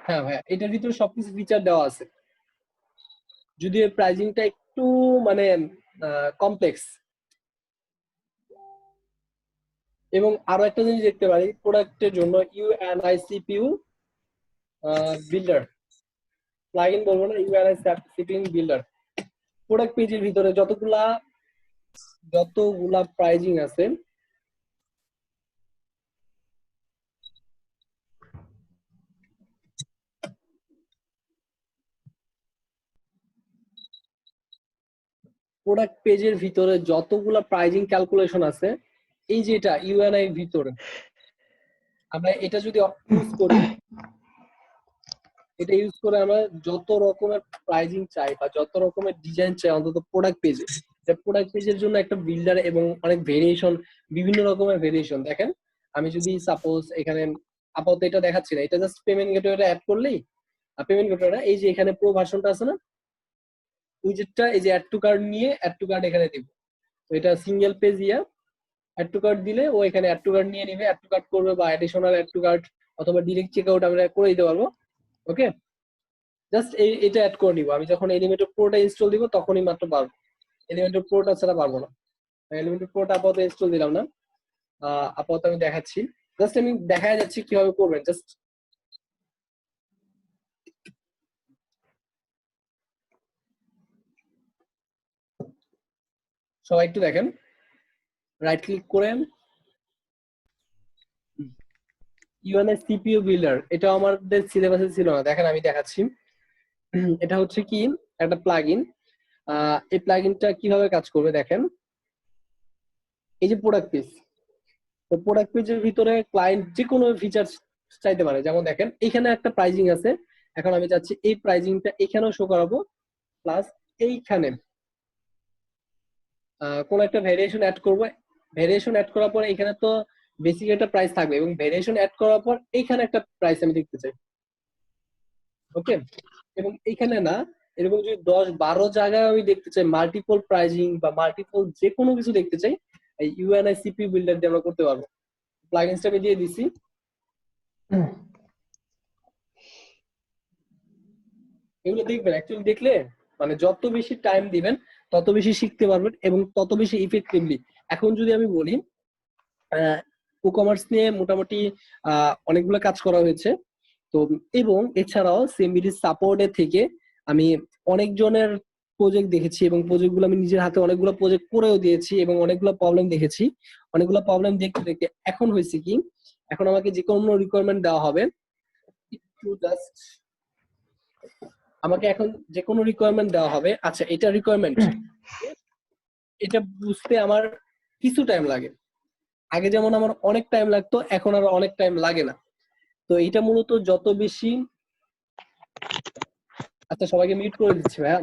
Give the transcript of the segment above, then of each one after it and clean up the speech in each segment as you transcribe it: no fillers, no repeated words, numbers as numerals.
হ্যাঁ ভাইয়া, এটার ভিতরে সবকিছু ফিচার দেওয়া আছে, যদিও প্রাইজিংটা একটু মানে কমপ্লেক্স। এবং আরো একটা জিনিস দেখতে পারি প্রোডাক্টের জন্য ইউএনআই সিপিইউ বিল্ডার, প্লাগইন বলবো না, ইউএনআই সিপিইউ বিল্ডার। প্রোডাক্ট পেজের ভিতরে যতগুলা প্রাইজিং আছে, প্রোডাক্ট পেজের ভিতরে যতগুলা প্রাইজিং ক্যালকুলেশন আছে, এই যে এটা ইউএনআই এর ভিতরে, আমরা এটা যদি ইউজ করি, এটা ইউজ করে আমরা যত রকমের প্রাইজিং চাই বা যত রকমের ডিজাইন চাই অন্তত প্রোডাক্ট পেজে, প্রোডাক্ট পেজের জন্য একটা বিল্ডার এবং অনেক ভেরিয়েশন, বিভিন্ন রকমের ভেরিয়েশন। দেখেন আমি যদি সাপোজ এখানে আপাতত এটা দেখাচ্ছি না, এটা জাস্ট পেমেন্ট গেটওয়েটা অ্যাড করলেই, পেমেন্ট গেটওয়েটা এই যে এখানে প্রো ভার্সনটা আছে না, উইজেটটা এই যে অ্যাড টু কার্ড নিয়ে অ্যাড টু কার্ড এখানে দিব। তো এটা সিঙ্গেল পেজ ইয়া অ্যাড টু কার্ড দিলে ও এখানে অ্যাড টু কার্ড নিয়ে নিবে, অ্যাড টু কার্ড করবে বা অ্যাডিশনাল অ্যাড টু কার্ড অথবা ডিরেক্ট চেক আউট আমরা করে দিতে পারবো। ওকে, জাস্ট এটা অ্যাড করে নিব। আমি যখন এলিমেন্টর প্রোটা ইনস্টল দিব তখনই মাত্র পারবো, এলিমেন্টর প্রোটা ছাড়া পারবো না। এলিমেন্টর প্রোটা আপাতত ইনস্টল দিলাম না, আপাতত আমি দেখাচ্ছি, জাস্ট আমি দেখা যাচ্ছি কিভাবে করবেন। জাস্ট সবাই একটু দেখেন, রাইট ক্লিক করে ইউএনএস সিপিইউ বিল্ডার, এটা আমাদের সিলেবাসে ছিল না, দেখেন আমি দেখাচ্ছি। এটা হচ্ছে কি একটা প্লাগইন, এই প্লাগইনটা কিভাবে কাজ করবে দেখেন। এই যে প্রোডাক্ট পেজ, তো প্রোডাক্ট পেজের ভিতরে ক্লায়েন্ট যে কোনো ফিচার চাইতে পারে, যেমন দেখেন এখানে একটা প্রাইজিং আছে, এখন আমি চাচ্ছি এই প্রাইজিংটা এখানেও শো করাবো, প্লাস এইখানে কোন একটা ভেরিয়েশন অ্যাড করবো। ভেরিয়েশন অ্যাড করার পর এখানে তো বেসিক একটা প্রাইস থাকবে এবং ভেরিয়েশন অ্যাড করার পর এইখানে একটা প্রাইস আমি দেখতে চাই। ওকে, এবং এইখানে না, এরকম যদি 10-12 জায়গায় আমি দেখতে চাই মাল্টিপল প্রাইজিং বা মাল্টিপল যে কোনো কিছু দেখতে চাই, এই ইউএনআই সিপিইউ বিল্ডার দিয়ে আমরা করতে পারবো। প্লাগইনসটা আমি দিয়ে দিছি। এগুলো দেখবেন, অ্যাকচুয়ালি দেখলে মানে যত বেশি টাইম দিবেন তত বেশি শিখতে পারবেন এবং তত বেশি ইফেক্টিভলি। এখন যদি আমি বলি, ই কমার্স নিয়ে মোটামুটি অনেকগুলো কাজ করা হয়েছে। তো এবং এছাড়াও সিএমবিডি সাপোর্টের থেকে আমি অনেকজনের প্রজেক্ট দেখেছি এবং প্রজেক্ট গুলো আমি নিজের হাতে অনেকগুলো প্রজেক্ট করেও দিয়েছি এবং অনেকগুলো প্রবলেম দেখেছি। অনেকগুলো প্রবলেম দেখতে দেখতে এখন হয়েছে কি, এখন আমাকে যে কোনো রিকোয়ারমেন্ট দেওয়া হবে, একটু জাস্ট আমাকে এখন যে কোনো রিকোয়ারমেন্ট দেওয়া হবে, আচ্ছা এটা রিকোয়ারমেন্ট, এটা বুঝতে আমার কিছু টাইম লাগে। আগে যেমন আমার অনেক টাইম লাগতো, এখন আর অনেক টাইম লাগে না। তো এটা মূলত যত বেশি, আচ্ছা সবাইকে মিউট করে দিচ্ছি ভাইয়া।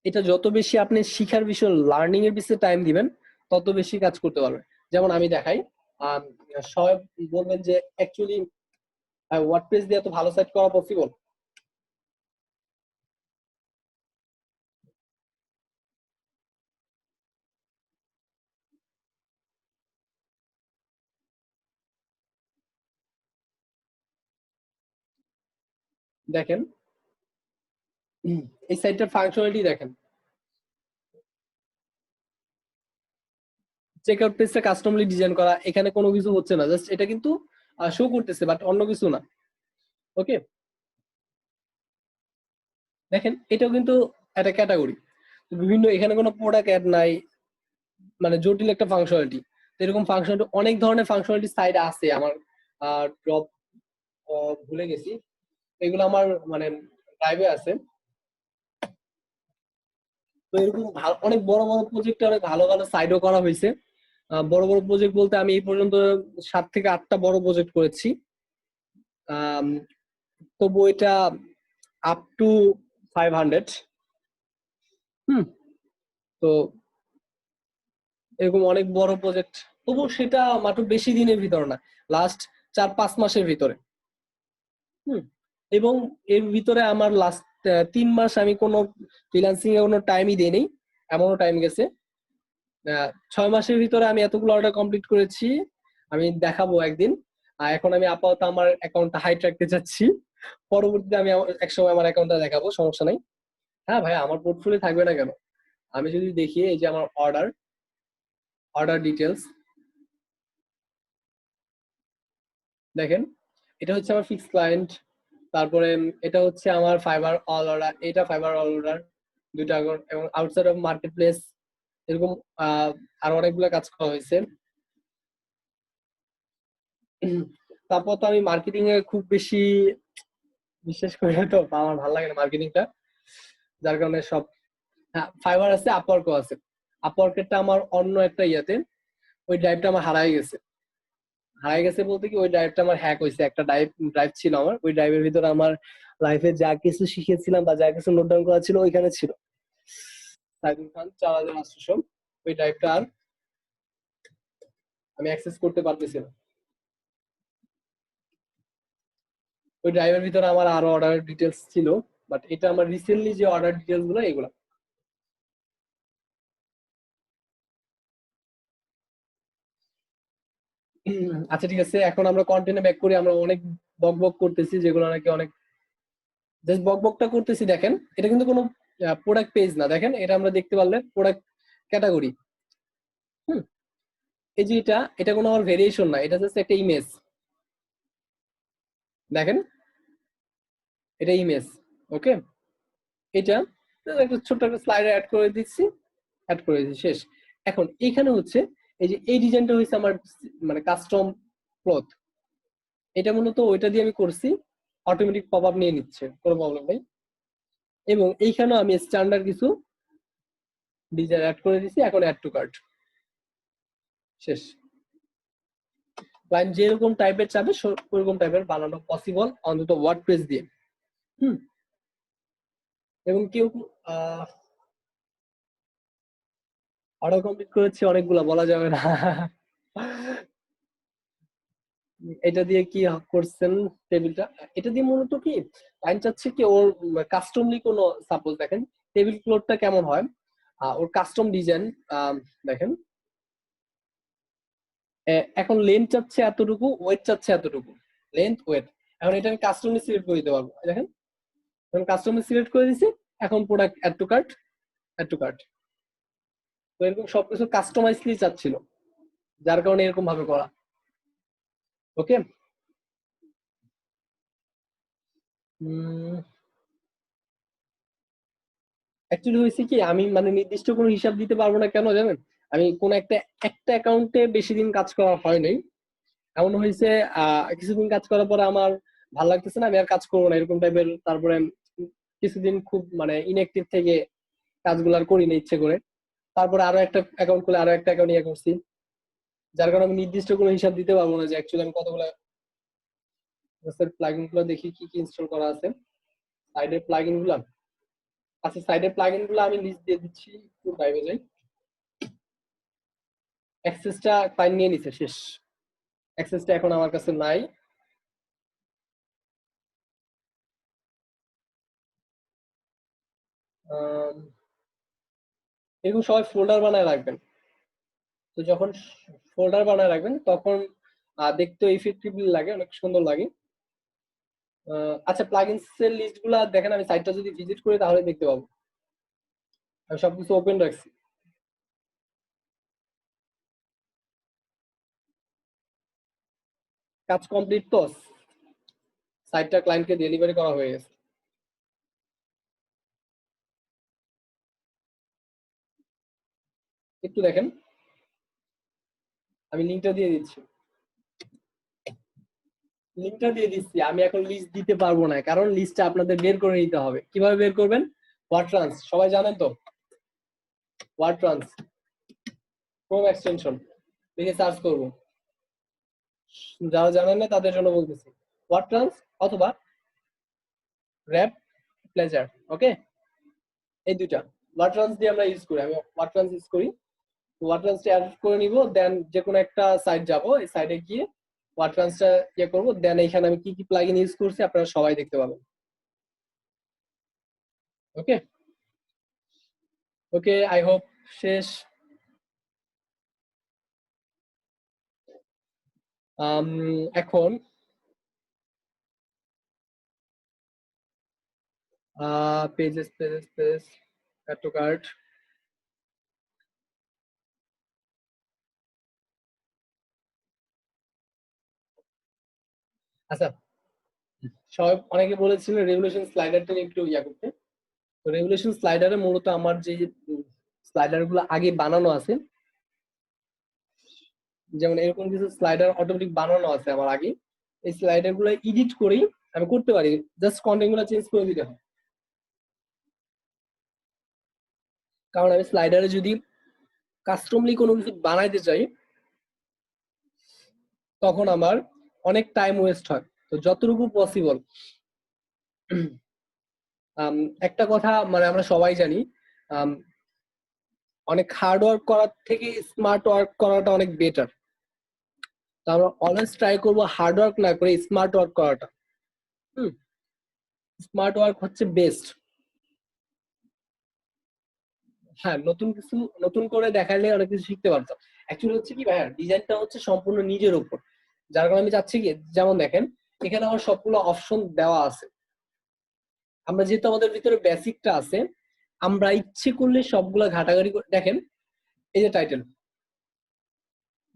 এটা যত বেশি আপনি শিখার বিষয় লার্নিং এর বিষয়ে টাইম দিবেন তত বেশি কাজ করতে পারবেন। যেমন আমি দেখাই, আহ, সবাই বলবেন যে অ্যাকচুয়ালি ওয়ার্ডপ্রেস দিয়ে এত ভালো সাইট করা পসিবল। দেখেন এই সাইটটার ফাংশনালিটি দেখেন, চেক আউট পেজটা কাস্টমলি ডিজাইন করা, এখানে কোনো কিছু হচ্ছে না, জাস্ট এটা কিন্তু শো করতেছে বাট অন্য কিছু না। ওকে, দেখেন এটাও কিন্তু একটা ক্যাটাগরি, বিভিন্ন, এখানে কোনো প্রোডাক্ট অ্যাড নাই, মানে জটিল একটা ফাংশনালিটি। এরকম ফাংশনালিটি অনেক ধরনের ফাংশনালিটি সাইড আছে আমার, ড্রপ ভুলে গেছি, এগুলো আমার মানে ড্রাইভে আছে। তো এরকম অনেক বড় বড় প্রজেক্টে অনেক ভালো ভালো সাইডও করা হয়েছে। বড় বড় প্রজেক্ট বলতে আমি এই পর্যন্ত 7 থেকে 8টা বড় প্রজেক্ট করেছি। আম, তবু এটা আপ টু 500। হুম, তো এরকম অনেক বড় প্রজেক্ট, তবু সেটা মাত্র বেশি দিনের ভিতরে না, লাস্ট 4-5 মাসের ভিতরে। হুম, এবং এর ভিতরে আমার লাস্ট 3 মাস আমি কোনো ফ্রিল্যান্সিং এ কোনো টাইমই দেইনি, এমনও টাইম গেছে। 6 মাসের ভিতরে আমি এতগুলো অর্ডার কমপ্লিট করেছি, আমি দেখাবো একদিন। এখন আমি আপাতত আমার অ্যাকাউন্টটা হাইট রাখতে চাচ্ছি, পরবর্তীতে আমি এক সময় আমার অ্যাকাউন্টটা দেখাবো, সমস্যা নাই। হ্যাঁ ভাই, আমার পোর্টফোলিও থাকবে না কেন? আমি যদি দেখি এই যে আমার অর্ডার, অর্ডার ডিটেলস দেখেন, এটা হচ্ছে আমার ফিক্স ক্লায়েন্ট। তারপরে এটা হচ্ছে আমার ফাইবার অল অর্ডার, এটা ফাইবার অল অর্ডার দুইটা এবং আউটসাইড অফ মার্কেট প্লেস, এরকম আরো অনেকগুলো কাজ করা হয়েছে। তারপর তো আমি মার্কেটিং এ খুব বেশি বিশ্বাস করি না, তো বা আমার ভালো লাগে না মার্কেটিংটা, যার কারণে সব। হ্যাঁ, ফাইবার আছে, আপওয়ার্কও আছে। আপওয়ার্কেরটা আমার অন্য একটা ইয়াতে, ওই ড্রাইভটা আমার হারাই গেছে। হারাই গেছে বলতে কি, ওই ড্রাইভটা আমার হ্যাক হয়েছে। একটা ড্রাইভ ড্রাইভ ছিল আমার, ওই ড্রাইভের ভিতরে আমার লাইফে যা কিছু শিখেছিলাম বা যা কিছু নোট ডাউন করা ছিল ওইখানে ছিল। সাইদুল খান 4800, ওই ড্রাইভটা আর আমি অ্যাক্সেস করতে পারতেছি না। ওই ড্রাইভের ভিতরে আমার আরো অর্ডার ডিটেলস ছিল, বাট এটা আমার রিসেন্টলি যে অর্ডার ডিটেলস গুলো এগুলো। আচ্ছা ঠিক আছে, এখন আমরা কন্টেন্টে ব্যাক করি। আমরা অনেক বক বক করতেছি, যেগুলো নাকি অনেক জাস্ট বক বকটা করতেছি। দেখেন, এটা কিন্তু কোনো প্রোডাক্ট পেজ না। দেখেন, এটা আমরা দেখতে পারলে প্রোডাক্ট ক্যাটাগরি। হুম, এই যে এটা কোনো আমার ভেরিয়েশন না, এটা জাস্ট একটা ইমেজ। দেখেন, এটা ইমেজ। ওকে, এটা একটা ছোট্ট একটা স্লাইডে অ্যাড করে দিচ্ছি, অ্যাড করে দিচ্ছি, শেষ। এখন এখানে হচ্ছে এই যে এই ডিজাইনটা হচ্ছে আমার মানে কাস্টম ক্লথ, এটা মূলত ওইটা দিয়ে আমি করছি, অটোমেটিক পপ আপ নিয়ে নিচ্ছে, কোনো প্রবলেম নেই। এবং এইখানেও আমি স্ট্যান্ডার্ড কিছু ডিজাইন অ্যাড করে দিচ্ছি, এখন অ্যাড টু কার্ট, শেষ। ক্লায়েন্ট যেরকম টাইপের চাবে ওরকম টাইপের বানানো পসিবল, অন্তত ওয়ার্ডপ্রেস দিয়ে। হুম, এবং কেউ অর্ডার কমপ্লিট করেছে অনেকগুলা, বলা যাবে না। এটা দিয়ে কি করছেন টেবিলটা? এটা দিয়ে মূলত কি ক্লায়েন্ট চাচ্ছে কি, ওর কাস্টমলি কোনো, সাপোজ দেখেন টেবিল ক্লথটা কেমন হয়, ওর কাস্টম ডিজাইন। দেখেন, এখন লেন্থ চাচ্ছে এতটুকু, ওয়েট চাচ্ছে এতটুকু, লেন্থ ওয়েট। এখন এটা আমি কাস্টমলি সিলেক্ট করে দিতে পারবো। দেখেন, এখন কাস্টমলি সিলেক্ট করে দিছি, এখন product add to cart, add to cart. তো এরকম সবকিছু কাস্টমাইজলি চাচ্ছিল, যার কারণে এরকম ভাবে করা। ওকে, অ্যাকচুয়ালি হয়েছে কি, আমি মানে নির্দিষ্ট কোনো হিসাব দিতে পারবো না, কেন জানেন? আমি কোন একটা একটা অ্যাকাউন্টে বেশি দিন কাজ করা হয় নাই। এমন হয়েছে কিছুদিন কাজ করার পরে আমার ভালো লাগতেছে না, আমি আর কাজ করবো না, এরকম টাইপের। তারপরে কিছুদিন খুব মানে ইনঅ্যাক্টিভ থেকে কাজগুলো আর করি না ইচ্ছে করে। তারপরে আরো একটা অ্যাকাউন্ট খুলে আরো একটা অ্যাকাউন্ট ইয়ে করছি, যার কারণে আমি নির্দিষ্ট কোনো হিসাব দিতে পারবো না যে অ্যাকচুয়ালি আমি কতগুলো প্লাগইন গুলো দেখি কি কি ইনস্টল করা আছে। সাইডের প্লাগইন গুলা, আচ্ছা সাইডের প্লাগইন গুলো আমি লিস্ট দিয়ে দিচ্ছি, একটু ড্রাইভে যাই। অ্যাক্সেসটা ক্লায়েন্ট নিয়ে নিছে, শেষ। অ্যাক্সেসটা এখন আমার কাছে নাই। আম, এরকম সবাই ফোল্ডার বানায় রাখবেন। তো যখন ফোল্ডার বানায় রাখবেন তখন দেখতে ইফেক্টিভলি লাগে, অনেক সুন্দর লাগে। আচ্ছা, প্লাগইনস এর লিস্ট গুলা দেখেন, আমি সাইটটা যদি ভিজিট করি তাহলে দেখতে পাবো। আমি সবকিছু ওপেন রাখছি। কাজ কমপ্লিট তো, সাইটটা ক্লায়েন্টকে ডেলিভারি করা হয়ে গেছে। একটু দেখেন, আমি লিঙ্কটা দিয়ে দিচ্ছি। লিঙ্কটা দিয়ে দিচ্ছি। আমি এখন লিস্ট দিতে পারবো না, কারণ লিস্টটা আপনাদের বের করে নিতে হবে। কিভাবে বের করবেন? ওয়ার্ডট্রান্স সবাই জানেন তো, ওয়ার্ডট্রান্স ক্রোম এক্সটেনশন লিখে সার্চ করব। যারা জানেন না তাদের জন্য বলতেছি, ওয়ার্ডট্রান্স অথবা র্যাপ প্লেজার। ওকে, এই দুইটা ওয়ার্ডট্রান্স দিয়ে আমরা ইউজ করি, আমি ওয়ার্ডট্রান্স ইউজ করি। ওয়ার্ডট্রান্সটা অ্যাড করে নিব, দেন যে কোনো একটা সাইট যাব, এই সাইটে গিয়ে ওয়ার্ডট্রান্সটা ইয়ে করবো, দেন এখানে আমি কি কি প্লাগইন ইউজ করছি আপনারা সবাই দেখতে পাবেন। ওকে, ওকে, আই হোপ শেষ। এখন pages pages page add to cart. আচ্ছা, সব অনেকে বলেছিল রেভলিউশন স্লাইডারটা নিয়ে একটু ইয়া করতে। তো রেভলিউশন স্লাইডারে মূলত আমার যে স্লাইডার গুলো আগে বানানো আছে, যেমন এরকম কিছু স্লাইডার অটোমেটিক বানানো আছে আমার আগে, এই স্লাইডার গুলো এডিট করেই আমি করতে পারি, জাস্ট কন্টেন্ট গুলো চেঞ্জ করে দিতে হয়। কারণ আমি স্লাইডারে যদি কাস্টমলি কোনো কিছু বানাইতে চাই তখন আমার অনেক টাইম ওয়েস্ট হয়। তো যতটুকু পসিবল, একটা কথা মানে আমরা সবাই জানি, আম, অনেক হার্ড ওয়ার্ক করার থেকে স্মার্ট ওয়ার্ক করাটা অনেক বেটার। তো আমরা অলওয়েজ ট্রাই করবো হার্ড ওয়ার্ক না করে স্মার্ট ওয়ার্ক করাটা। হুম, স্মার্ট ওয়ার্ক হচ্ছে বেস্ট। হ্যাঁ, নতুন কিছু নতুন করে দেখাইলে অনেক কিছু শিখতে পারতাম। অ্যাকচুয়ালি হচ্ছে কি ভাইয়া, ডিজাইনটা হচ্ছে সম্পূর্ণ নিজের উপর। যার কারণে আমি চাচ্ছি কি, যেমন দেখেন এখানে আমার সবগুলো অপশন দেওয়া আছে। আমরা যেহেতু আমাদের ভিতরে বেসিকটা আছে, আমরা ইচ্ছে করলে সবগুলা ঘাটাঘাটি করে দেখেন, এই যে টাইটেল,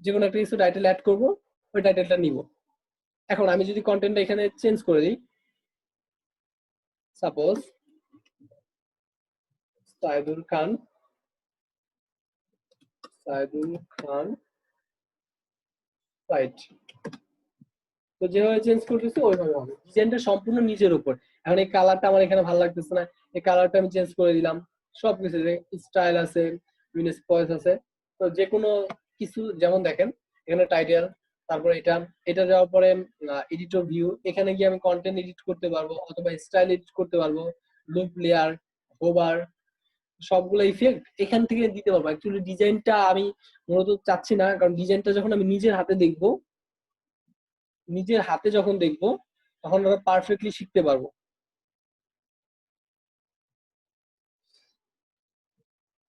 যে কোনো একটা কিছু টাইটেল অ্যাড করবো, ওই টাইটেলটা নিব। এখন আমি যদি কন্টেন্টটা এখানে চেঞ্জ করে দিই, সাপোজ সাইদুল খান, সাইদুল খান রাইট, তো যেভাবে চেঞ্জ করতেছি ওইভাবে হবে। ডিজাইনটা সম্পূর্ণ নিজের উপর। এখন এই কালারটা আমার এখানে ভালো লাগতেছে না, এই কালারটা আমি চেঞ্জ করে দিলাম। সবকিছু স্টাইল আছে, বিভিন্ন স্পয়েস আছে। তো যে কোনো কিছু, যেমন দেখেন এখানে টাইটেল, তারপরে এটা, এটা যাওয়ার পরে এডিটর ভিউ, এখানে গিয়ে আমি কন্টেন্ট এডিট করতে পারবো অথবা স্টাইল এডিট করতে পারবো, লুপ লেয়ার, হোভার, সবগুলো ইফেক্ট এখান থেকে দিতে পারবো। অ্যাকচুয়ালি ডিজাইনটা আমি মূলত চাচ্ছি না, কারণ ডিজাইনটা যখন আমি নিজের হাতে দেখবো, নিজের হাতে যখন দেখবো তখন আমরা পারফেক্টলি শিখতে পারবো।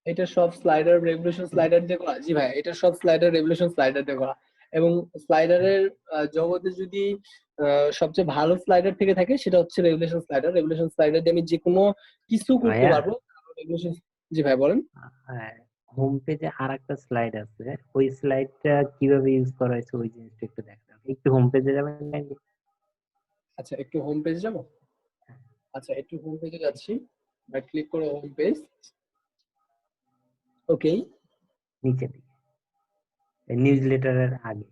এটা সব স্লাইডার রেভলিউশন স্লাইডার দিয়ে করা, জি ভাই, এটা সব স্লাইডার রেভলিউশন স্লাইডার দিয়ে করা। এবং স্লাইডারের জগতে যদি সবচেয়ে ভালো স্লাইডার থেকে থাকে সেটা হচ্ছে রেভলিউশন স্লাইডার। রেভলিউশন স্লাইডার দিয়ে আমি যে কোনো কিছু করতে ভাইয়া, পারবো। রেভলিউশন, জি ভাই বলেন। হ্যাঁ, হোম পেজে আর একটা স্লাইড আছে, ওই স্লাইডটা কিভাবে ইউজ করা হয়েছে ওই জিনিসটা একটু দেখতে হবে। একটু হোম পেজে যাবেন নাকি? আচ্ছা, একটু হোম পেজ যাবো। আচ্ছা, একটু হোম পেজে যাচ্ছি, ক্লিক করে হোম পেজ। ওকে, নিচে দিকে নিউজ লেটারের আগে।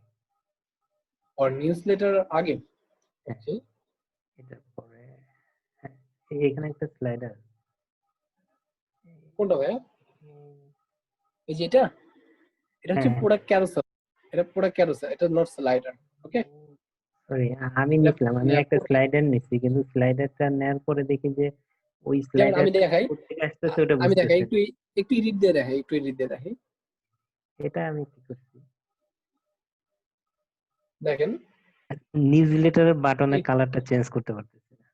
আর নিউজ লেটার আগে। হ্যাঁ, ওকে, এটার পরে হ্যাঁ, এখানে একটা স্লাইডার। কোনটা ভাইয়া? এই যে এটা, এটা হচ্ছে হ্যাঁ, প্রোডাক্ট ক্যারোসেল। এটা প্রোডাক্ট ক্যারোসেল, এটা নট স্লাইডার। ওকে, সরি, আমি এটা নিছিলাম, আমি একটা স্লাইডার নিছি, কিন্তু স্লাইডারটা নেওয়ার পরে দেখি যে ওই যেমন আমি স্লাইডারটা দেখাই, কোথেকে আসতেছে ওটা আমি দেখাই বুঝতেছে একটু, না। একটু এডিট দিয়ে দেখাই, একটু এডিট দিয়ে দেখাই। এটা আমি কি করছি, দেখেন, নিউজ লেটারের বাটনের এই কালারটা চেঞ্জ করতে পারতেছি না।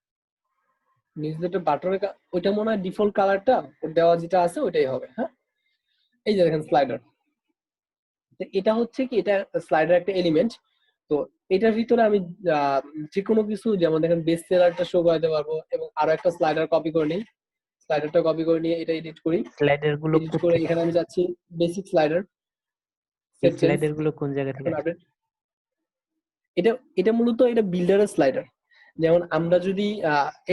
নিউজলেটার বাটনের ওইটা মনে হয় ডিফল্ট কালারটা, ওর দেওয়া যেটা আছে ওইটাই হবে। হ্যাঁ, এই যে দেখেন স্লাইডার, এটা হচ্ছে কি, এটা স্লাইডার একটা এলিমেন্ট। তো এটার ভিতরে আমি আহ, যে কোনো কিছু, যেমন দেখেন বেস্ট সেলারটা শো করাতে পারবো, এবং আরো একটা স্লাইডার কপি করে নিই, স্লাইডারটা কপি করে নিয়ে এটা এডিট করি। স্লাইডার গুলো এডিট করে কোত্থেকে এখানে আসে? আমি যাচ্ছি বেসিক স্লাইডার, এই সেভ চেঞ্জ, স্লাইডার গুলো কোন জায়গা থেকে এখন আসে? আপডেট। এটা এটা মূলত এটা বিল্ডারের স্লাইডার। যেমন আমরা যদি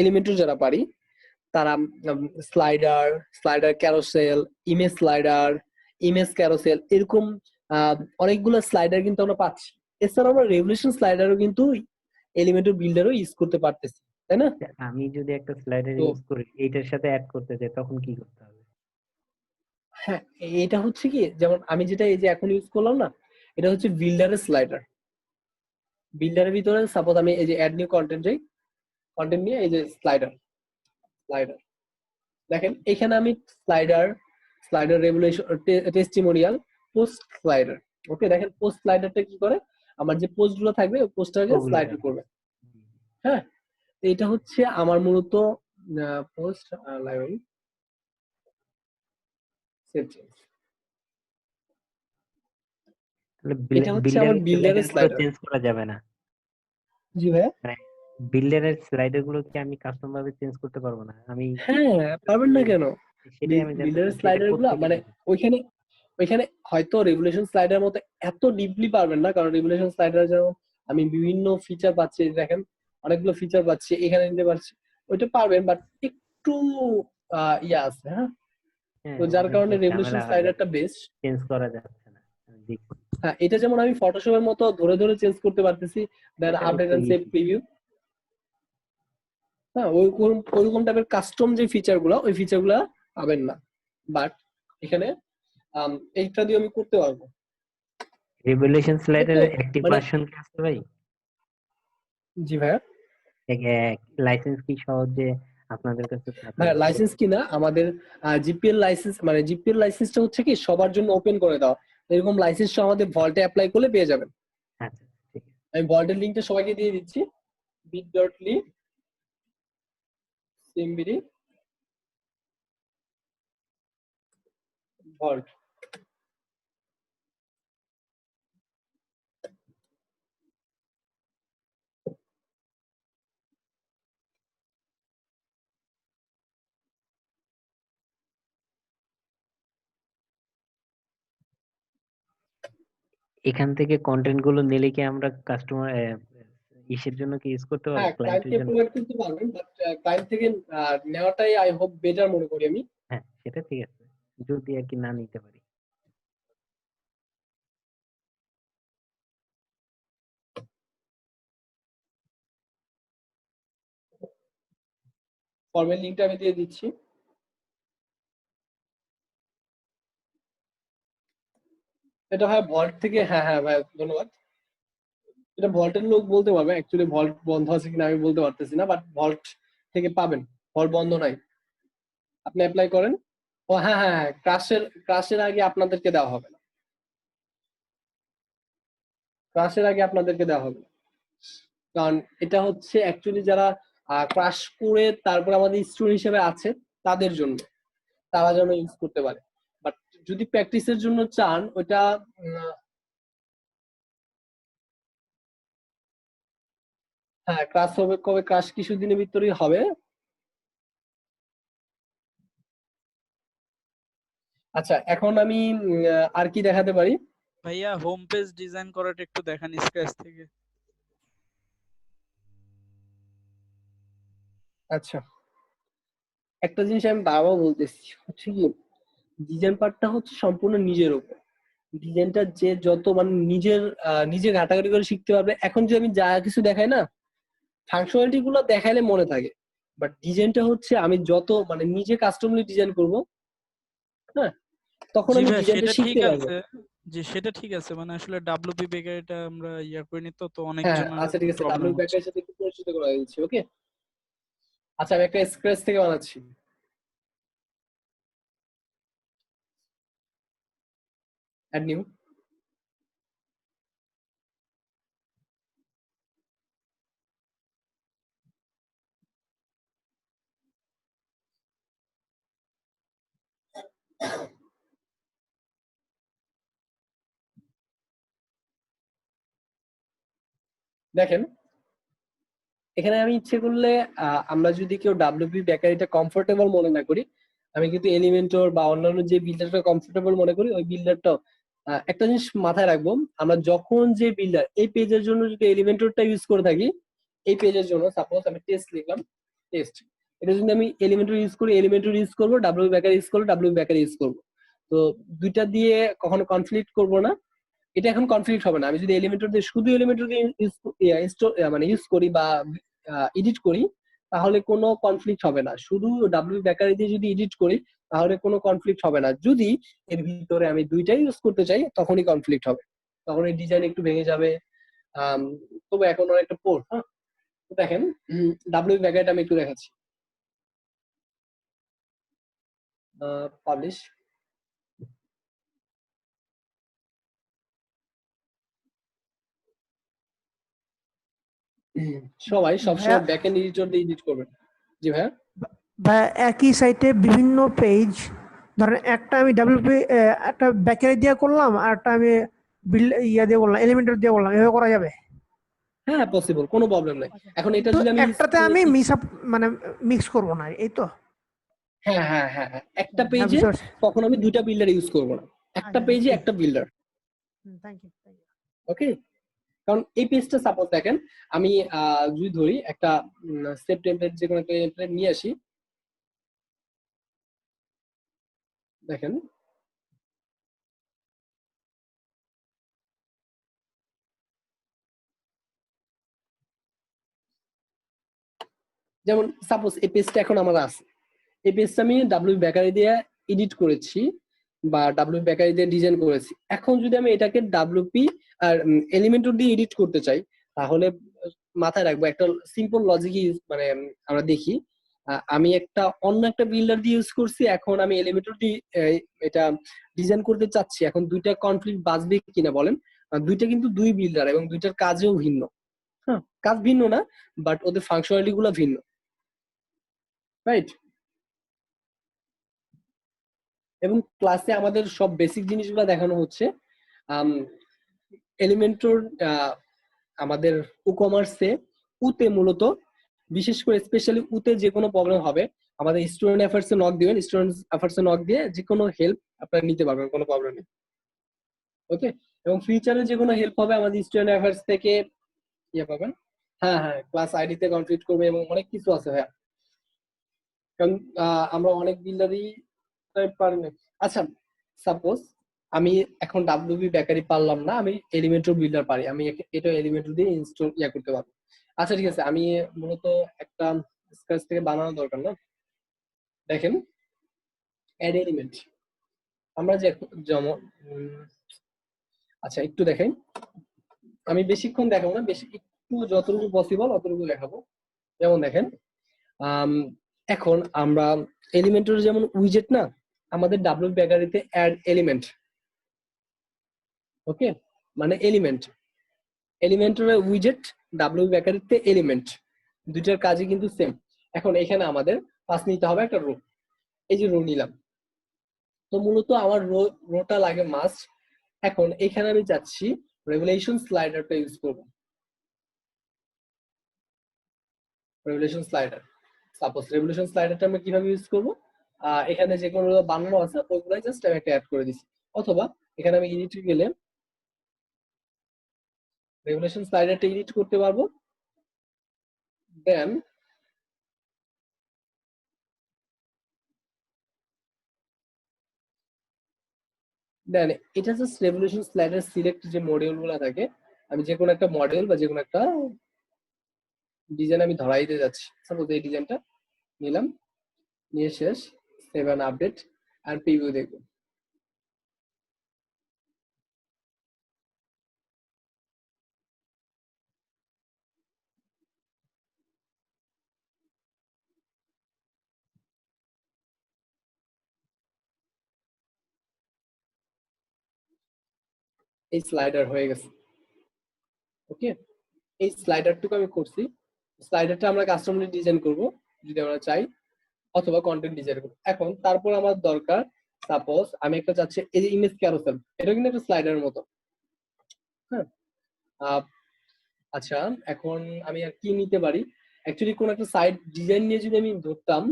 এলিমেন্টর যারা পারি তারা slider, slider carousel, image slider, image carousel, এরকম অনেকগুলো স্লাইডার কিন্তু আমরা পাচ্ছি। এছাড়াও আমরা রেভলিউশন স্লাইডারও কিন্তু এলিমেন্টর বিল্ডারও ইউজ করতে পারতেছি, তাই না? আমি যদি একটা স্লাইডার তো ইউজ করি এইটার সাথে অ্যাড করতে চাই তখন কি করতে হবে? হ্যাঁ, এটা হচ্ছে কি, যেমন আমি যেটা এই যে এখন ইউজ করলাম না, এটা হচ্ছে বিল্ডারের স্লাইডার। বিল্ডারের ভিতরে সাপোজ আমি এই যে অ্যাড নিউ কন্টেন্ট যাই, কন্টেন্ট নিয়ে এই যে স্লাইডার, স্লাইডার দেখেন এখানে আমি slider, slider revolution, testimonial, post slider. Okay, দেখেন পোস্ট স্লাইডারটা কি করে, আমার যে পোস্ট গুলো থাকবে ওই পোস্টটাকে ওগুলো স্লাইডার দেয়। করবে। হ্যাঁ, তো এটা হচ্ছে আমার মূলত পোস্ট লাইব্রেরি, সেভ চেঞ্জ। তাহলে এটা হচ্ছে আমার বিল্ডারের বিল্ডারের স্লাইডার গুলো স্লাইডার। চেঞ্জ করা যাবে না? জি ভাইয়া। মানে বিল্ডারের স্লাইডার গুলো কি আমি কাস্টম ভাবে চেঞ্জ করতে পারবো না? আমি হ্যাঁ, পারবেন না কেন? সেটাই আমি জানতে বিল্ডারের চাচ্ছি, এটা স্লাইডার গুলা কোত্থেকে মানে নিব? ওইখানে ওইখানে হয়তো রেভুলেশন স্লাইডার মতো এত ডিপলি পারবেন না, কারণ রেভুলেশন স্লাইডার যেমন আমি বিভিন্ন ফিচার পাচ্ছি, এই দেখেন অনেকগুলো ফিচার পাচ্ছি, এখানে নিতে পারছি, ওইটা পারবেন বাট একটু ইয়া আছে, হ্যাঁ। হ্যাঁ, তো যার অনেক কারণে রেভুলেশন ঝামেলা হয়ে স্লাইডারটা যাচ্ছে, বেস্ট। চেঞ্জ করা যাচ্ছে না, আমি দেখছি। হ্যাঁ, এটা যেমন আমি ফটোশপের মতো ধরে ধরে চেঞ্জ করতে পারতেছি, দেন এটা আপডেট একটু এন্ড সেভ ইজি। প্রিভিউ। হ্যাঁ, ওইরকম টাইপের কাস্টম যে ফিচার গুলা, ওই ফিচার গুলা পাবেন না। বাট এখানে এইটা দিয়ে আমি করতে পারবো। রেভুলেশন তো স্লাইডারের অ্যাক্টিভ মানে ভার্সন কি আছে ভাই? জি ভাইয়া। লাইসেন্স কি সহজে আপনাদের কাছে থাকে? ভাইয়া লাইসেন্স কিনা আমাদের জিপিএল লাইসেন্স, মানে জিপিএল লাইসেন্সটা হচ্ছে কি সবার জন্য ওপেন করে দেওয়া। এরকম লাইসেন্সটা আমাদের ভল্টে অ্যাপ্লাই করলে পেয়ে যাবেন। আচ্ছা, ঠিক আছে। আমি ভল্টের লিঙ্কটা সবাইকে দিয়ে দিচ্ছি, bit.ly সিএমবিডি ভল্ট। এখান থেকে কন্টেন্ট গুলো নিলে কি আমরা কাস্টমার ইসের জন্য কি ইউজ করতে পারবো, হ্যাঁ, ক্লায়েন্টের ক্লায়েন্টকে জন্য? প্রোভাইড করতে পারবেন, বাট ক্লায়েন্ট থেকে নেওয়াটাই আই হোপ বেটার মনে করি আমি। হ্যাঁ, সেটা ঠিক আছে, যদি আর কি না নিতে পারি। ফর্মের লিঙ্কটা আমি দিয়ে দিচ্ছি। এটা হয় ভল্ট থেকে, হ্যাঁ হ্যাঁ ভাই ধন্যবাদ। এটা ভল্টের লোক বলতে পারবে, অ্যাকচুয়ালি ভল্ট বন্ধ আছে কিনা আমি বলতে পারতেছি না, বাট ভল্ট থেকে পাবেন। ভল্ট বন্ধ নাই, আপনি অ্যাপ্লাই করেন। ও হ্যাঁ হ্যাঁ হ্যাঁ, ক্রাশের আগে আপনাদেরকে দেওয়া হবে না, ক্রাশের আগে আপনাদেরকে দেওয়া হবে না। কারণ এটা হচ্ছে অ্যাকচুয়ালি যারা ক্রাশ করে তারপর আমাদের স্টুডেন্ট হিসেবে আছে তাদের জন্য, তারা যেন ইউজ করতে পারে। বাট যদি প্র্যাকটিসের জন্য চান ওইটা হ্যাঁ, ক্রাশ হবে কবে, ক্রাশ কিছুদিনের ভিতরেই হবে। আচ্ছা, এখন আমি আর কি দেখাতে পারি? ভাইয়া হোম পেজ ডিজাইন করাটা একটু দেখান স্ক্র্যাচ থেকে। আচ্ছা, একটা জিনিস আমি বারবার বলতেছি হচ্ছে কি, ডিজাইন পার্টটা হচ্ছে সম্পূর্ণ নিজের উপর। ডিজাইনটা যে যত মানে নিজে ঘাটাঘাটি করে শিখতে পারবে। এখন যে আমি যা কিছু দেখাই না, ফাংশনালিটি গুলো দেখাইলে মনে থাকে, বাট ডিজাইনটা হচ্ছে আমি যত মানে নিজে কাস্টমলি ডিজাইন করব, হ্যাঁ, তখন জি আমি ভাই ডিজাইনটা সেটা ঠিক শিখতে পারবো। আছে, জি সেটা ঠিক আছে, মানে আসলে ডাব্লিউপি বেকারিটা আমরা করিনি তো তো হ্যাঁ অনেকজনের আচ্ছা, ঠিক আছে, প্রবলেম ডাব্লিউ হচ্ছে। ব্যাকের সাথে একটু পরিচিত করে দিচ্ছি, ওকে। আচ্ছা, আমি একটা স্ক্র্যাচ থেকে বানাচ্ছি, অ্যাড নিউ। দেখেন, এখানে আমি ইচ্ছে করলে আমরা যদি কেউ ডাব্লিউপি বেকারিটা কমফোর্টেবল মনে না করি, আমি কিন্তু এলিমেন্টর বা অন্যান্য যে বিল্ডারটা কমফোর্টেবল মনে করি, ওই বিল্ডারটাও একটা জিনিস মাথায় রাখবো, আমরা যখন যে বিল্ডার এই পেজের জন্য যদি এলিমেন্টরটা ইউজ করে থাকি, এই পেজের জন্য সাপোজ আমি টেস্ট লিখলাম, টেস্ট, এটা যদি আমি এলিমেন্টর ইউজ করি, এলিমেন্টর ইউজ করবো, ডাব্লিউ বেকার ইউজ করবো, ডাব্লিউ বেকার ইউজ করবো। তো দুইটা দিয়ে কখনো কনফ্লিক্ট করবো না, এটা এখন কনফ্লিক্ট হবে না। আমি যদি এলিমেন্টর দিয়ে শুধু এলিমেন্টর দিয়ে মানে ইউজ করি বা এডিট করি, তাহলে কোনো কনফ্লিক্ট হবে না। শুধু ডাব্লিউ বেকারি দিয়ে যদি এডিট করি, তাহলে কোনো কনফ্লিক্ট হবে না। যদি এর ভিতরে আমি দুইটাই ইউজ করতে চাই, তখনই কনফ্লিক্ট হবে, তখন এই ডিজাইন একটু ভেঙে যাবে। আম, তবে এখন অনেকটা পোর, হ্যাঁ। তো দেখেন, ডাব্লিউ বেকারিটা আমি একটু দেখাচ্ছি, পাবলিশ। সবাই ভাইয়া, সবসময় ব্যাক এন্ড এডিটর দিয়ে এডিট করবেন। জি ভাইয়া। ভাইয়া একই সাইটে বিভিন্ন পেজ, ধরেন একটা আমি ডাব্লিউপি একটা বেকারি দিয়ে করলাম, আর একটা আমি ইয়া দিয়ে বললাম, এলিমেন্টর দিয়ে বললাম, এভাবে করা যাবে? হ্যাঁ পসিবল, কোনো প্রবলেম নাই। এখন এটা তো যদি আমি একটাতে আমি মানে মিক্স করব না, এই তো? হ্যাঁ হ্যাঁ হ্যাঁ হ্যাঁ, একটা হ্যাঁ, পেজে বুঝতে পারছি। কখন আমি দুইটা বিল্ডার ইউজ করব না, একটা আচ্ছা, পেজে ঠিক। একটা বিল্ডার। Thank you. ওকে, কারণ এই পেজটা সাপোজ দেখেন আমি যদি ধরি একটা সেট টেমপ্লেট, যে কোনো একটা টেমপ্লেট নিয়ে আসি, দেখেন যেমন সাপোজ এই পেজটা এখন আমার আছে, এই পেজটা আমি ডাব্লিউ বেকারি দিয়ে এডিট করেছি বা ডাব্লিউ বেকারি দিয়ে ডিজাইন করেছি। এখন যদি আমি এটাকে ডাব্লিউপি আর এলিমেন্টর দিয়ে এডিট করতে চাই, তাহলে মাথায় রাখবো একটা সিম্পল লজিক মানে আমরা দেখি, আমি একটা অন্য একটা বিল্ডার দিয়ে ইউজ করছি, এখন আমি এলিমেন্টর দিয়ে এটা ডিজাইন করতে চাচ্ছি, এখন দুইটা কনফ্লিক্ট বাজবে কিনা বলেন? দুইটা কিন্তু দুই বিল্ডার এবং দুইটার কাজেও ভিন্ন। হ্যাঁ, কাজ ভিন্ন না, বাট ওদের ফাংশনালিটি গুলো ভিন্ন, রাইট? এবং ক্লাসে আমাদের সব বেসিক জিনিসগুলো দেখানো হচ্ছে। এলিমেন্টর আমাদের কমার্সে উতে মূলত, বিশেষ করে স্পেশালি উতে যে কোনো প্রবলেম হবে আমাদের স্টুডেন্ট অ্যাফেয়ার্স এ নক দিবেন, স্টুডেন্ট অ্যাফেয়ার্স এ নক দিয়ে যে কোনো হেল্প আপনারা নিতে পারবেন, কোনো প্রবলেম নেই। ওকে, এবং ফিউচারে যে কোনো হেল্প হবে আমাদের স্টুডেন্ট অ্যাফেয়ার্স থেকে ইয়ে পাবেন। হ্যাঁ হ্যাঁ, ক্লাস আইডি তে কমপ্লিট করবে এবং অনেক কিছু আছে ভাইয়া, কারণ আমরা অনেক বিল্ডারই পারি না। আচ্ছা, সাপোজ আমি এখন ডাব্লিউবি বেকারি পারলাম না, আমি এলিমেন্টর বিল্ডার পারি, আমি এটা এলিমেন্টর দিয়ে ইনস্টল করতে পারবো। আচ্ছা ঠিক আছে, আমি মূলত একটা স্ক্র্যাচ থেকে বানানো দরকার না। দেখেন অ্যাড এলিমেন্ট, আমরা যে যেমন আচ্ছা একটু দেখেন, আমি বেশিক্ষণ দেখাবো না, বেশি একটু যতটুকু পসিবল অতটুকু দেখাবো। যেমন দেখেন আম, এখন আমরা এলিমেন্টর যেমন উইজেট না, আমাদের ডাব্লিউ বেকারিতে অ্যাড এলিমেন্ট। ওকে, মানে এলিমেন্ট, এলিমেন্টর উইজেট, ডাব্লিউ বেকারিতে এলিমেন্ট, দুইটার কাজই কিন্তু সেম। এখন এখানে আমাদের পাস নিতে হবে একটা রো, এই যে রো নিলাম, তো মূলত আমার রোটা লাগে মাস্ট। এখন এখানে আমি চাচ্ছি রেগুলেশন স্লাইডারটা ইউজ করব, রেগুলেশন স্লাইডার। সাপোজ রেগুলেশন স্লাইডারটা আমরা কিভাবে ইউজ করব, এখানে যে কোনো বানানো আছে ওইগুলাই জাস্ট আমি একটা অ্যাড করে দিছি, অথবা এখানে আমি এডিটে গেলে রেগুলেশন স্লাইডারটা এডিট করতে পারবো। দেন দেন এটা জাস্ট রেভলিউশন স্লাইডার সিলেক্ট যে মডিউল গুলো থাকে, আমি যে কোনো একটা মডেল বা যে কোনো একটা ডিজাইন আমি ধরাই দিতে যাচ্ছি। সাপোজ এই ডিজাইনটা নিলাম, নিয়ে শেষ, সেভ এন্ড আপডেট আর প্রিভিউ দেখবো। এই স্লাইডার হয়ে গেছে। ওকে, এই স্লাইডারটুকু আমি করছি, স্লাইডারটা আমরা কাস্টমাইজ ডিজাইন করব যদি আমরা চাই, অথবা কন্টেন্ট ডিজাইন করব। এখন তারপর আমার দরকার, সাপোজ আমি একটা চাচ্ছি এই যে ইমেজ ক্যারোসেল, এটা কিন্তু একটা স্লাইডারের মতো। হ্যাঁ, আচ্ছা এখন আমি আর কি নিতে পারি, অ্যাকচুয়ালি কোন একটা সাইট ডিজাইন নিয়ে যদি আমি ধরতাম,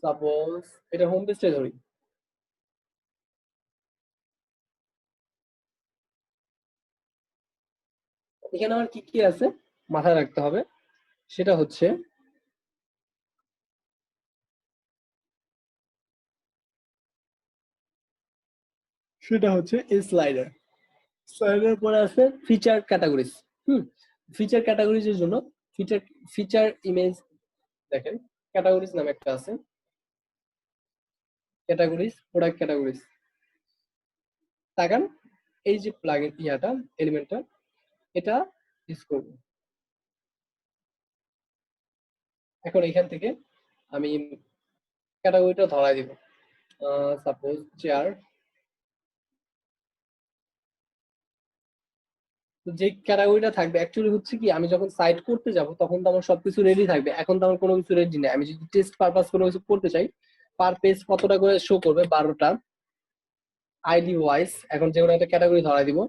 সাপোজ এটা হোম পেজটা ধরি, এখানে আমার কি কি আছে মাথায় রাখতে হবে, সেটা হচ্ছে এই স্লাইডার, স্লাইডার পরে আছে ফিচার ক্যাটাগরিজ। হুম, ফিচার ক্যাটাগরিজ এর জন্য ফিচার ফিচার ইমেজ, দেখেন ক্যাটাগরিজ নামে একটা আছে, ক্যাটাগরিজ, প্রোডাক্ট ক্যাটাগরিজ, তাকান এই যে প্লাগইন ইয়াটা এলিমেন্টটা, এটা ইউজ করব। এখন এখান থেকে আমি ক্যাটাগরিটা ধরাই দিব, সাপোজ চেয়ার। তো যে ক্যাটাগরিটা থাকবে অ্যাকচুয়ালি হচ্ছে কি, আমি যখন সাইট করতে যাব তখন তো আমার সবকিছু রেডি থাকবে, এখন তো আমার কোনো কিছু রেডি নেই। আমি যদি টেস্ট পারপাস কোনো কিছু করতে চাই, পার পেজ কতটা করে শো করবে, 12টা, আইডি ওয়াইজ এখন যে কোনো একটা ক্যাটাগরি ধরাই দিব,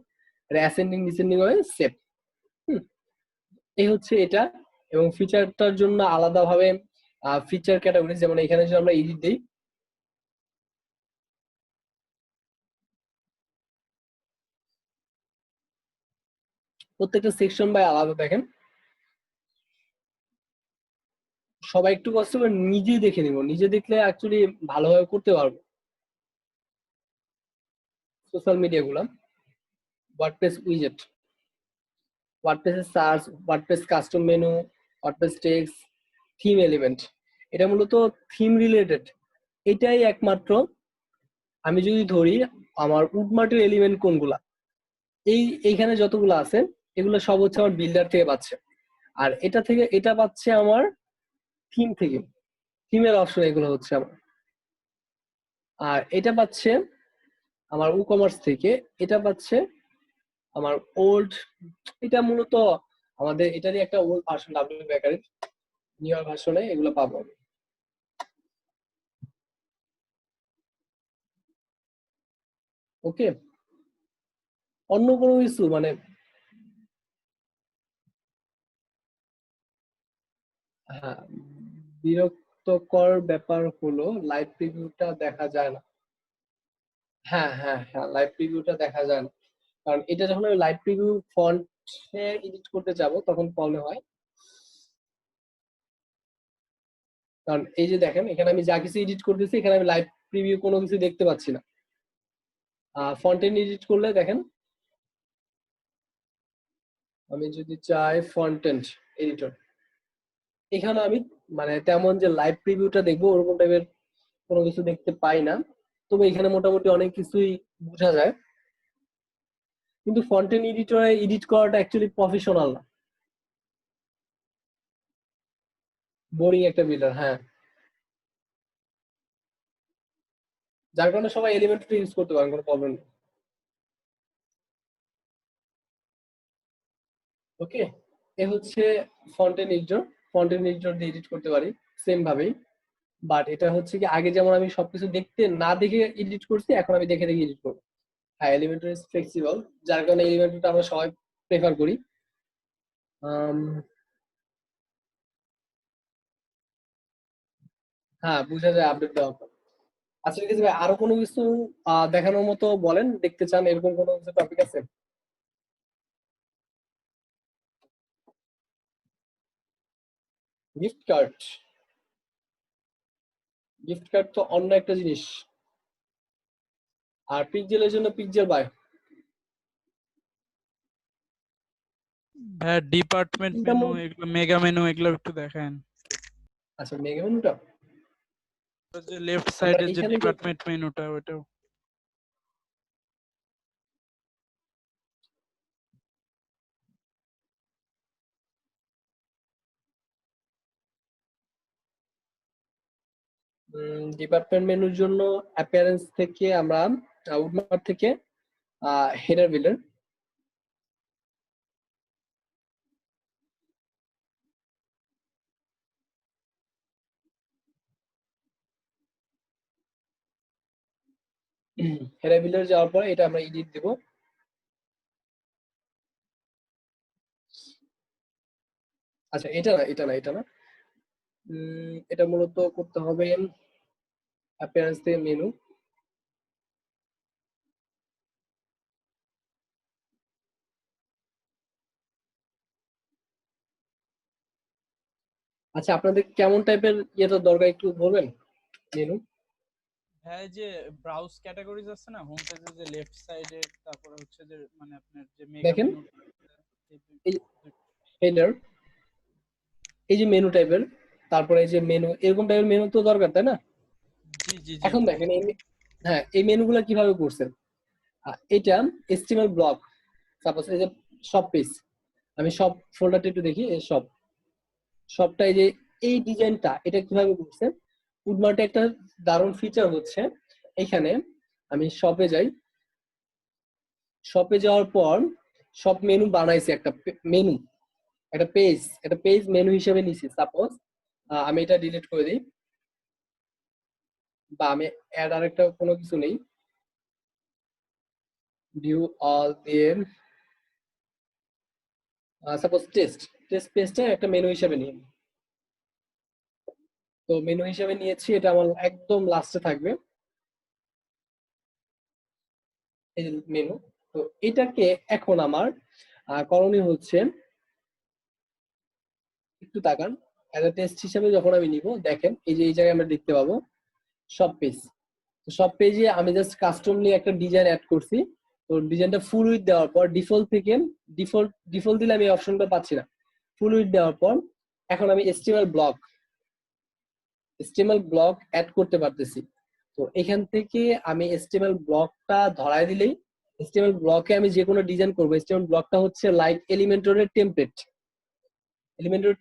এটা অ্যাসেন্ডিং ডিসেন্ডিং হয়ে সেভ। এই হচ্ছে এটা। এবং ফিচারটার জন্য আলাদাভাবে ফিচার ক্যাটাগরি, যেমন এখানে যদি আমরা এডিট দিই, প্রত্যেকটা সেকশন বাই আলাদা দেখেন। সবাই একটু কষ্ট করে নিজে দেখে নিব, নিজে দেখলে অ্যাকচুয়ালি ভালোভাবে করতে পারবো। সোশ্যাল মিডিয়া গুলা, ওয়ার্ডপ্রেস উইজেট, ওয়ার্ডপ্রেসের search, WordPress custom menu, WordPress text, theme element, এটা মূলত থিম রিলেটেড। এটাই একমাত্র, আমি যদি ধরি আমার উডমার্টের এলিমেন্ট কোনগুলা, এইখানে যতগুলো আছে এগুলো সব হচ্ছে আমার বিল্ডার থেকে পাচ্ছে, আর এটা থেকে এটা পাচ্ছে আমার থিম থেকে, থিমের অপশন এগুলো হচ্ছে আমার। আর এটা পাচ্ছে আমার ই কমার্স থেকে, এটা পাচ্ছে আমার ওল্ড, এটা মূলত আমাদের এটারই একটা ওল্ড ভার্সন ডাব্লিউ বেকারের, নিউ ভার্সনে এগুলো পাবো আমি। ওকে, অন্য কোনো কিছু মানে হ্যাঁ, বিরক্তকর ব্যাপার হলো লাইভ প্রিভিউটা দেখা যায় না। হ্যাঁ হ্যাঁ হ্যাঁ, লাইভ প্রিভিউটা দেখা যায় না, কারণ এটা যখন আমি লাইভ প্রিভিউ ফন্টে এডিট করতে যাব তখন প্রবলেম হয়। কারণ এই যে দেখেন এখানে আমি যা কিছু এডিট করতেছি, এখানে আমি লাইভ প্রিভিউ কোনো কিছু দেখতে পাচ্ছি না। ফন্টেন এডিট করলে দেখেন, আমি যদি চাই ফন্টেন্ট এডিটর, এখানে আমি মানে তেমন যে লাইভ প্রিভিউটা দেখবো ওরকম টাইপের কোনো কিছু দেখতে পাই না। তবে এখানে মোটামুটি অনেক কিছুই বোঝা যায়, কিন্তু ফন্টেন এডিটরে এডিট করাটা অ্যাকচুয়ালি প্রফেশনাল না, বোরিং একটা বিল্ডার। হ্যাঁ, যার কারণে সবাই এলিমেন্টটা ইউজ করতে পারেন, কোনো প্রবলেম নেই। ওকে, এ হচ্ছে ফন্টেন এডিটর। ফন্টেন এডিটর দিয়ে এডিট করতে পারি সেম ভাবেই, বাট এটা হচ্ছে কি আগে যেমন আমি সবকিছু দেখতে না দেখে এডিট করছি, এখন আমি দেখে দেখে এডিট করবো। হ্যাঁ, এলিমেন্টর ইজ ফ্লেক্সিবল, যার কারণে এলিমেন্টরটা আমরা সবাই প্রেফার করি। হ্যাঁ, বুঝা যায় আপডেট দেওয়ার পর। আচ্ছা ঠিক আছে ভাই, আরো কোনো কিছু দেখানোর মতো বলেন, দেখতে চান এরকম কোনো কিছু টপিক আছে? গিফট কার্ড, গিফট কার্ড তো অন্য একটা জিনিস। আর পিকজেলের জন্য পিকজেল বাই, হ্যাঁ, ডিপার্টমেন্ট তিনটা মেনু এগুলো, মেগা মেনু এগুলো একটু দেখেন। আচ্ছা মেগা মেনুটা যে লেফট আমরা সাইডের যে এখানে যে ডিপার্টমেন্ট মেনুটা ওটাও। ডিপার্টমেন্ট মেনুর জন্য অ্যাপিয়ারেন্স থেকে আমরা উডমার্ট থেকে হেডার বিল্ডার, হেডার বিল্ডার যাওয়ার পরে এটা আমরা এডিট দেব। আচ্ছা এটা না, এটা না, এটা না, এটা মূলত করতে হবে অ্যাপিয়ারেন্স থেকে মেনু। আচ্ছা আপনাদের কেমন টাইপের ইয়েটা দরকার একটু বলবেন মেনু? হ্যাঁ, এই যে ব্রাউজ ক্যাটাগরিজ আছে না হোম পেজে, যে লেফট সাইডে, তারপরে হচ্ছে যে মানে আপনার যে মেগা দেখেন মেনু। এই হেডার, এই যে মেনু টাইপের, তারপরে এই যে মেনু, এরকম টাইপের মেনু তো দরকার তাই না? জি জি জি। এখন দেখেন হ্যাঁ এই মেনুগুলো কিভাবে করছেন। এটা HTML ব্লক, সাপোজ এই যে সব পেজ, আমি সব ফোল্ডারটা একটু দেখি, এই সব সবটা এই যে এই ডিজাইনটা এটা কিভাবে করছেন। উডমার্টে একটা দারুণ ফিচার হচ্ছে, এখানে আমি শপে যাই, শপে যাওয়ার পর সব মেনু বানাইছে, একটা মেনু, একটা পেজ মেনু হিসেবে নিছি। সাপোজ আমি এটা ডিলিট করে দিই, বা আমি অ্যাড আরেকটা কোনো কিছু নেই, ভিউ অল দিয়ে সাপোজ টেস্ট পেজটা একটা মেনু হিসেবে নিই। তো মেনু হিসেবে নিয়েছি, এটা আমার একদম লাস্টে থাকবে এই যে মেনু। তো এটাকে এখন আমার করণীয় হচ্ছে, একটু তাকান, একটা টেস্ট হিসেবে যখন আমি নিব, দেখেন এই যে এই জায়গায় আমরা দেখতে পাবো সব পেজ। তো সব পেজে আমি জাস্ট কাস্টমলি একটা ডিজাইন অ্যাড করছি। তো ডিজাইনটা ফুল উইথ দেওয়ার পর ডিফল্ট থেকে ডিফল্ট দিলে আমি অপশনটা পাচ্ছি না। ফুল উইথ দেওয়ার পর এখন আমি এসটিএমএল ব্লক অ্যাড করতে পারতেছি। তো এখান থেকে আমি এসটিএমএল ব্লকটা ধরায় দিলেই, এসটিএমএল ব্লকে আমি যে কোনো ডিজাইন করবো, এসটিএমএল ব্লকটা হচ্ছে লাইক এলিমেন্টরের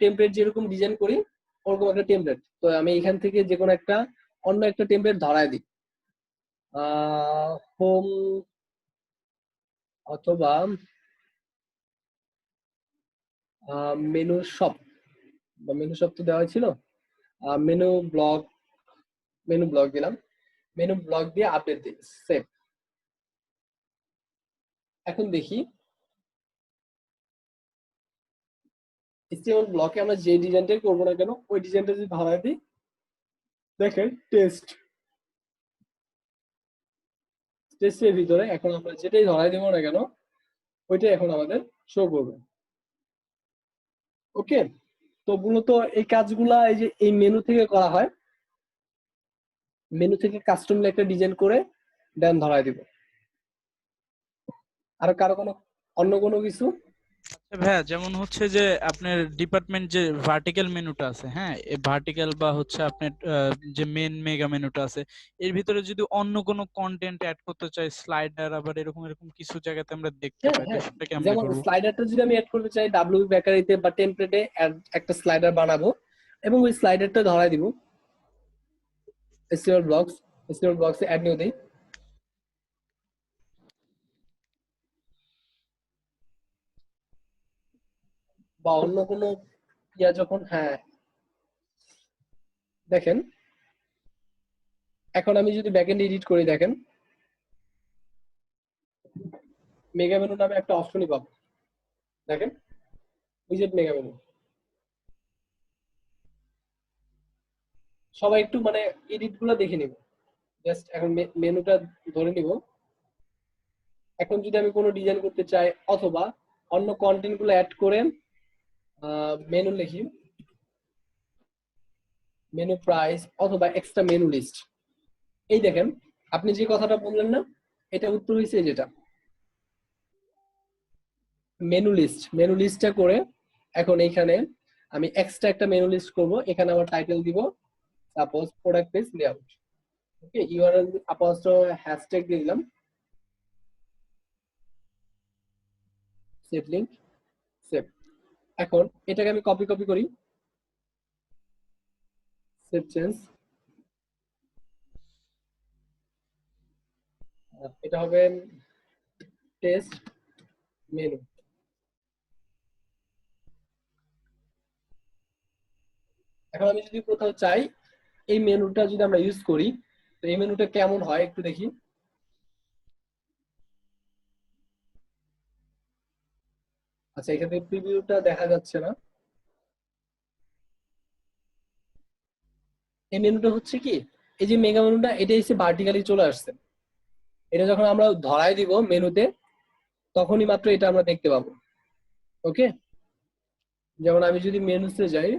টেমপ্লেট যেরকম ডিজাইন করি ওরকম একটা টেমপ্লেট। তো আমি এখান থেকে যে কোনো একটা অন্য একটা টেমপ্লেট ধরায় দিই, হোম অথবা মেনু শপ, বা মেনু শপ তো দেওয়া ছিল, মেনু ব্লক দিলাম, মেনু ব্লক দিয়ে আপডেট দিই, সেভ। এখন দেখি HTML ব্লকে আমরা যে ডিজাইনটাই করবো না কেন, ওই ডিজাইনটা যদি ধরায় দিই, দেখেন টেস্টের ভিতরে এখন আমরা যেটাই ধরাই দেবো না কেন ওইটাই এখন আমাদের শো করবে। ওকে, তো মূলত এই কাজগুলা এই যে এই মেনু থেকে করা হয়, মেনু থেকে কাস্টমলি একটা ডিজাইন করে দেন ধরাই দিব। আর কারো কোনো অন্য কোনো কিছু? আচ্ছা ভাইয়া, যেমন হচ্ছে যে আপনার ডিপার্টমেন্ট যে ভার্টিক্যাল মেনুটা আছে, হ্যাঁ, এই ভার্টিক্যাল বা হচ্ছে আপনার যে মেন মেগা মেনুটা আছে, এর ভিতরে যদি অন্য কোনো কন্টেন্ট অ্যাড করতে চাই, স্লাইডার আবার এরকম এরকম কিছু জায়গাতে আমরা দেখতে হ্যাঁ পাই, তো হ্যাঁ, সেটা কেমনে যেমন করবো? স্লাইডারটা যদি আমি অ্যাড করতে চাই, ডাব্লিউ বেকারিতে বা টেমপ্লেটে একটা স্লাইডার বানাবো এবং ওই স্লাইডারটা ধরাই দিব HTML ব্লকস অ্যাড নিউ দেই, বা অন্য কোনো যখন, হ্যাঁ দেখেন এখন আমি যদি ব্যাকএন্ড এডিট করি, দেখেন মেগা মেনু নামে একটা অপশনই পাবো, দেখেন উইজেট মেগা মেনু। সবাই একটু মানে এডিট গুলো দেখে নিব, জাস্ট এখন মেনুটা ধরে নিব। এখন যদি আমি কোনো ডিজাইন করতে চাই অথবা অন্য কন্টেন্ট গুলো অ্যাড করে মেনু লিখি, মেনু প্রাইস অথবা এক্সট্রা মেনু লিস্ট, এই দেখেন আপনি যে কথাটা বললেন না, এটা উত্তর হয়েছে যেটা মেনু লিস্টটা করে এখন এইখানে আমি এক্সট্রা একটা মেনু লিস্ট করব। এখানে আমার টাইটেল দিব সাপোজ প্রোডাক্ট পেজ লেআউট। ওকে, ইউআরএল আপাতত হ্যাশট্যাগ দিয়ে দিলাম, সেভ লিংক, সেভ। এখন এটাকে আমি কপি করি, সেভ চেঞ্জ, এটা হবে টেস্ট মেনু। এখন আমি যদি কোথাও চাই এই মেনুটা যদি আমরা ইউজ করি, তো এই মেনুটা কেমন হয় একটু দেখি। আচ্ছা, এখানে প্রিভিউটা দেখা যাচ্ছে না। এই মেনুটা হচ্ছে কি, এই যে মেগা মেনুটা, এটা এসে ভার্টিক্যালি চলে আসছে। এটা যখন আমরা ধরাই দিব মেনুতে, তখনই মাত্র এটা আমরা দেখতে পাবো। ওকে, যেমন আমি যদি মেনুতে যাই,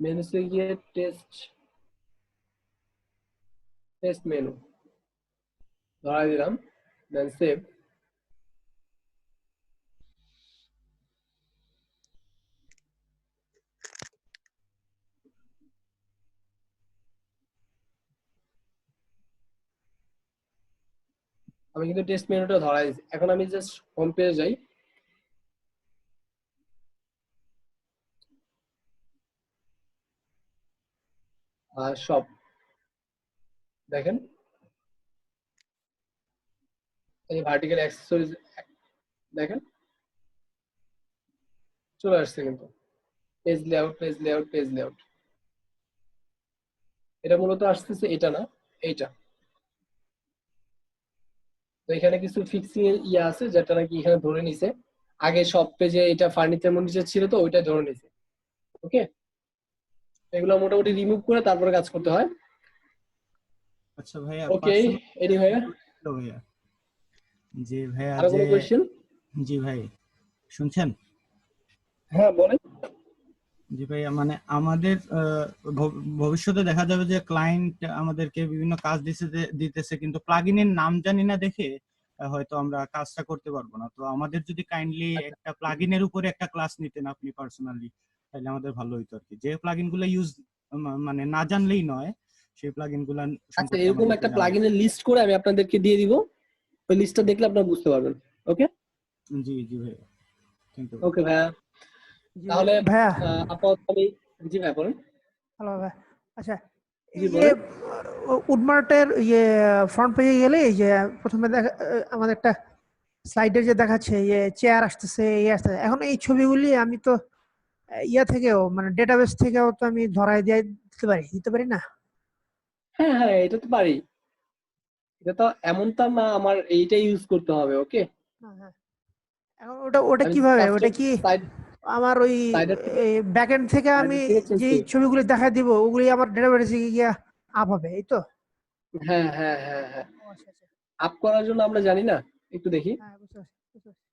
মেনুতে গিয়ে টেস্ট মেনু ধরাই দিলাম, দেন সেভ। আমি কিন্তু টেস্ট মেনুটা ধরাই দিয়েছি। এখন আমি জাস্ট হোম পেজে যাই, আর সব দেখেন এই ভার্টিক্যাল অ্যাক্সেসরিজ, দেখেন চলে আসছে কিন্তু page layout, page layout, page layout. এটা মূলত আসতেছে এটা না, এইটা। তো এখানে কিছু ফিক্সিং এর ইয়ে আছে যেটা নাকি এখানে ধরে নিছে। আগে সব পেজে এটা ফার্নিচার মনিটর ছিল তো ওইটা ধরে নিছে। ওকে, এগুলো মোটামুটি রিমুভ করে তারপরে কাজ করতে হয়। আচ্ছা ভাইয়া, ওকে, এডি ভাইয়া ভাইয়া জি ভাইয়া, আরো কোনো কোয়েশ্চেন? জি ভাই শুনছেন? হ্যাঁ বলেন। জি ভাইয়া, মানে আমাদের ভবিষ্যতে দেখা যাবে যে ক্লায়েন্ট আমাদেরকে বিভিন্ন কাজ দিতেছে, কিন্তু প্লাগইনের নাম জানি না দেখে হয়তো আমরা কাজটা করতে পারবো না। তো আমাদের যদি কাইন্ডলি একটা প্লাগইনের উপরে একটা ক্লাস নিতেন আপনি পার্সোনালি, তাহলে আমাদের ভালো হইতো আর কি। যে প্লাগইন গুলো ইউজ মানে না জানলেই নয়, সেই প্লাগইন গুলা আচ্ছা, সম্পর্কে এরকম আমাদেরকে একটা জানাবেন। প্লাগইনের লিস্ট করে আমি আপনাদেরকে দিয়ে দিব। ওই লিস্টটা দেখলে আপনারা বুঝতে পারবেন। ওকে জি জি ভাইয়া, থ্যাংক ইউ। ওকে ভাইয়া, জি তাহলে ভাইয়া, আপাতত আমি, জি ভাই বলেন। হ্যালো ভাই। আচ্ছা, জি এই যে বলেন। উডমার্টের ইয়ে ফ্রন্ট পেজে গেলে এই যে প্রথমে আমাদের একটা স্লাইডে যে দেখাচ্ছে যে চেয়ার আসতেছে, ইয়ে আসতেছে, এখন এই ছবিগুলি আমি তো ইয়া থেকেও মানে ডেটাবেস থেকেও তো আমি ধরাই দিয়ে দিতে পারি না? হ্যাঁ হ্যাঁ, এটা তো পারি। এটা তো এমনটা না আমার এইটা ইউজ করতে হবে। ওকে, হ্যাঁ হ্যাঁ। এখন ওটা আমি কিভাবে, ওটা কাস্টম কি সাইড আমার ওই সাইডার থেকে ব্যাকএন্ড থেকে আমি চেঞ্জ যে করি। ছবিগুলি দেখা দিব ওগুলি আমার ডেটাবেসে গিয়ে আপ হবে, এই তো? হ্যাঁ হ্যাঁ হ্যাঁ হ্যাঁ, ও আচ্ছা আচ্ছা, আপ করার জন্য আমরা জানি না, একটু দেখি। হ্যাঁ বুঝতে পারছি, বুঝতে পারছি।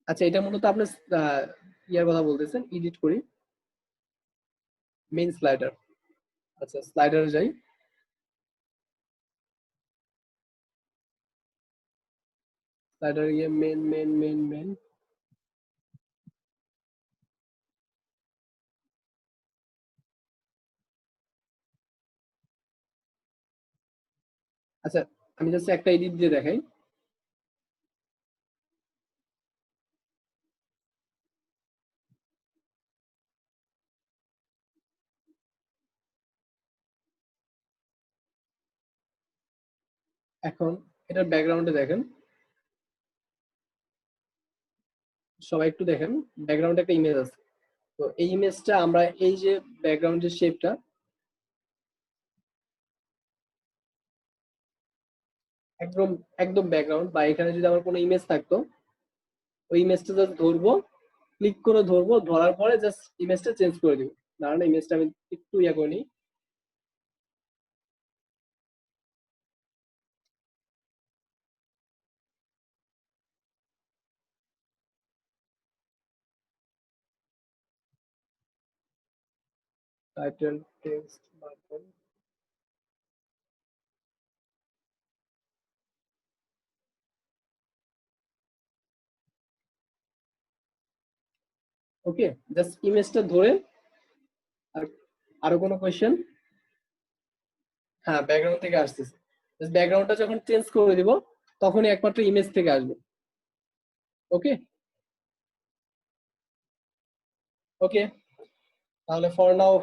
আচ্ছা, এটা মূলত আপনি ইয়ার কথা বলতেছেন, এডিট করি মেইন স্লাইডার। আচ্ছা, স্লাইডারে যাই। স্লাইডারে গিয়ে মেন মেন মেন মেন, আচ্ছা আমি জাস্ট একটা এডিট দিয়ে দেখাই। এখন এটার ব্যাকগ্রাউন্ডে দেখেন, সবাই একটু দেখেন, ব্যাকগ্রাউন্ডে একটা ইমেজ আছে। তো এই ইমেজটা আমরা এই যে ব্যাকগ্রাউন্ডের শেপটা একদম একদম ব্যাকগ্রাউন্ড বা এখানে যদি আমার কোনো ইমেজ থাকতো, ওই ইমেজটা জাস্ট ধরবো, ক্লিক করে ধরবো, ধরার পরে জাস্ট ইমেজটা চেঞ্জ করে দিব। দাঁড়ান, ইমেজটা আমি একটু ইয়া করে নিই। Title, text, button. Okay, just ইমেজটা ধরে। আর আরো কোনো কোয়েশ্চেন? হ্যাঁ, ব্যাকগ্রাউন্ড থেকে আসতেছে। জাস্ট ব্যাকগ্রাউন্ডটা যখন চেঞ্জ করে দিব তখনই একমাত্র ইমেজ থেকে আসবে। ওকে ওকে, তাহলে ফর নাও